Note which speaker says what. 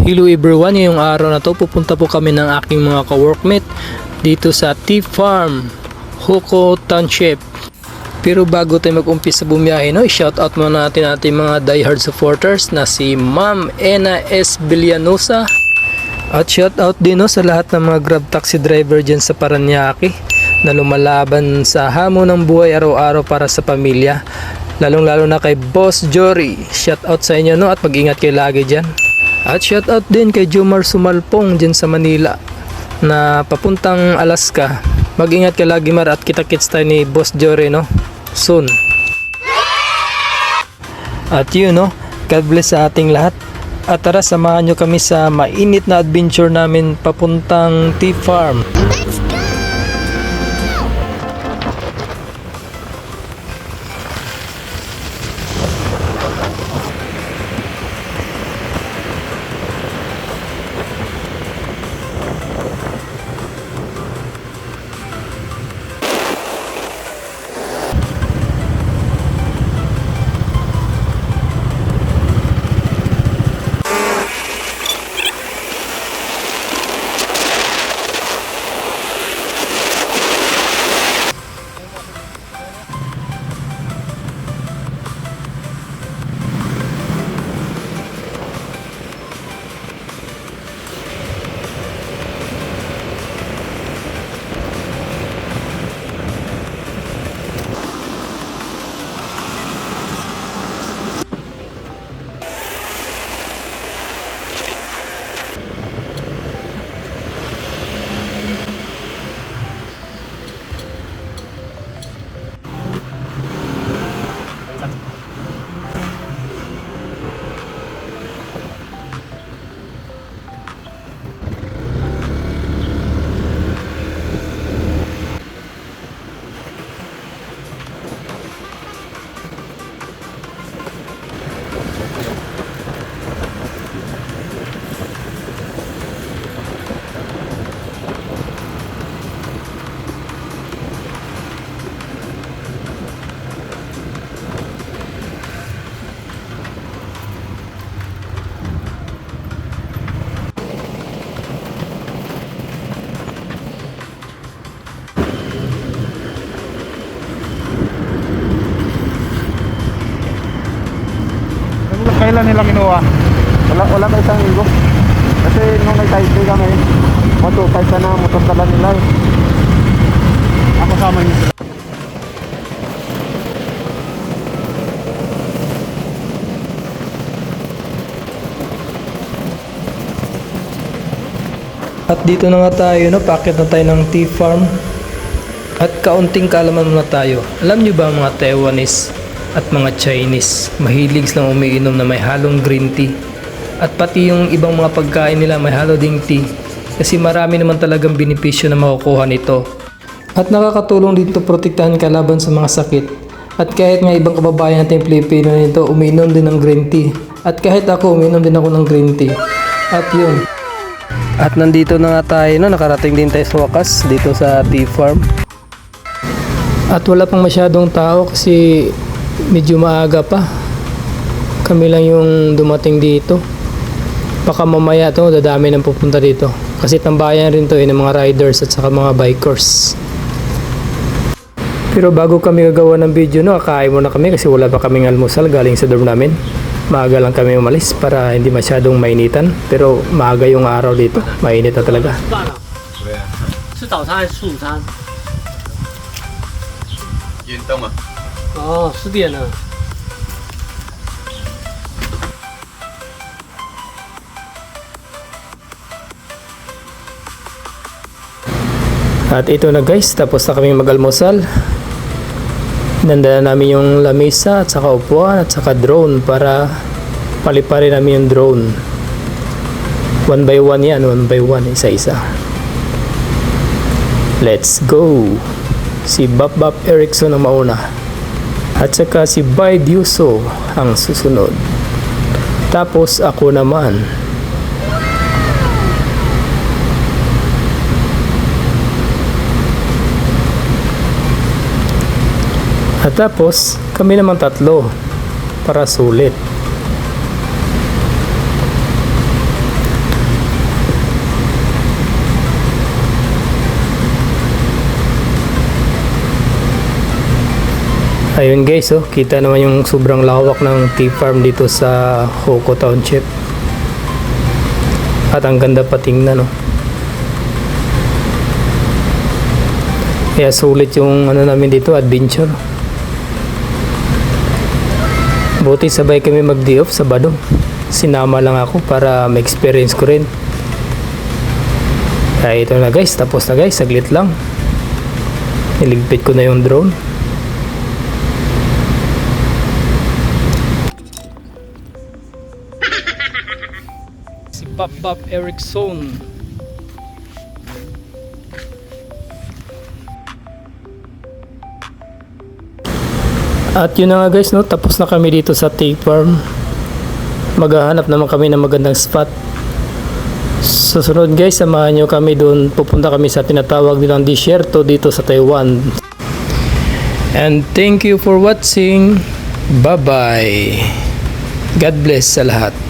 Speaker 1: Hello everyone, ngayong araw na to pupunta po kami ng aking mga ka-workmate dito sa T-Farm, Huco Township. Pero bago tayo mag-umpisa bumiyahe, no, i-shoutout muna natin ating mga diehard supporters na si Ma'am Ena S. Villanosa. At shoutout din, no, sa lahat ng mga Grab taxi driver dyan sa Paranaque na lumalaban sa hamon ng buhay araw-araw para sa pamilya. Lalong-lalo na kay Boss Jory. Shoutout sa inyo, no, at mag-ingat kayo lagi dyan. At shoutout din kay Jomar Sumalpong dyan sa Manila na papuntang Alaska. Mag-ingat ka lagi, Mar, at kita-kits tayo ni Boss Jory, no, soon. At yun, no, God bless sa ating lahat. At tara, samahan nyo kami sa mainit na adventure namin papuntang T-Farm.
Speaker 2: Kailan nila kinuha? Wala pa isang linggo. Kasi nung may Taipei kami, 125 na motor tala nila eh. Ako sama niyo.
Speaker 1: At dito na nga tayo, no, packet na tayo ng T-Farm. At kaunting kaalaman muna tayo. Alam nyo ba mga Taiwanese at mga Chinese, mahilig lang umiinom na may halong green tea. At pati yung ibang mga pagkain nila may halo ding tea. Kasi marami naman talagang benepisyo na makukuha nito. At nakakatulong dito protektahan ka laban sa mga sakit. At kahit nga ibang kababayan natin Pilipino nito, umiinom din ng green tea. At kahit ako, umiinom din ako ng green tea. At yun. At nandito na nga tayo, no? Nakarating din tayo sa wakas dito sa T-Farm. At wala pang masyadong tao kasi medyo maaga pa. Kami lang yung dumating dito. Baka mamaya to dadami nang pupunta dito. Kasi tambayan rin to ng mga riders at saka mga bikers. Pero bago kami gagawa ng video, no, kakain muna kami kasi wala pa kaming almusal galing sa dorm namin. Maaga lang kami umalis para hindi masyadong mainitan. Pero maaga yung araw dito. Mainit na talaga.
Speaker 3: 是早餐还是午餐？
Speaker 2: 运动啊。
Speaker 3: 哦，10点了。
Speaker 1: At ito na guys, tapos na kaming mag-almusal. Nandala namin yung lamesa at saka upuan at saka drone para paliparin namin yung drone. 1 by 1 yan, 1 by 1, isa-isa. Let's go! Si Bap Erickson ang mauna. At saka si Bide Yuso ang susunod. Tapos ako naman. At tapos, kami naman tatlo para sulit. Ayun guys, oh, kita naman yung sobrang lawak ng tea farm dito sa Hoko Township. At ang ganda pa tingnan, oh. Kaya sulit yung ano namin dito, adventure. Buti sabay kami mag-day off Sabado. Sinama lang ako para ma-experience ko rin. Kaya ito na guys, tapos na guys, saglit lang. Niligpit ko na yung drone. Si Pop Erickson. At yun na nga guys, no, tapos na kami dito sa tea farm. Maghahanap naman kami ng magandang spot. Susunod guys, samahan nyo kami doon. Pupunta kami sa tinatawag nilang disyerto dito sa Taiwan. And thank you for watching. Bye bye. God bless sa lahat.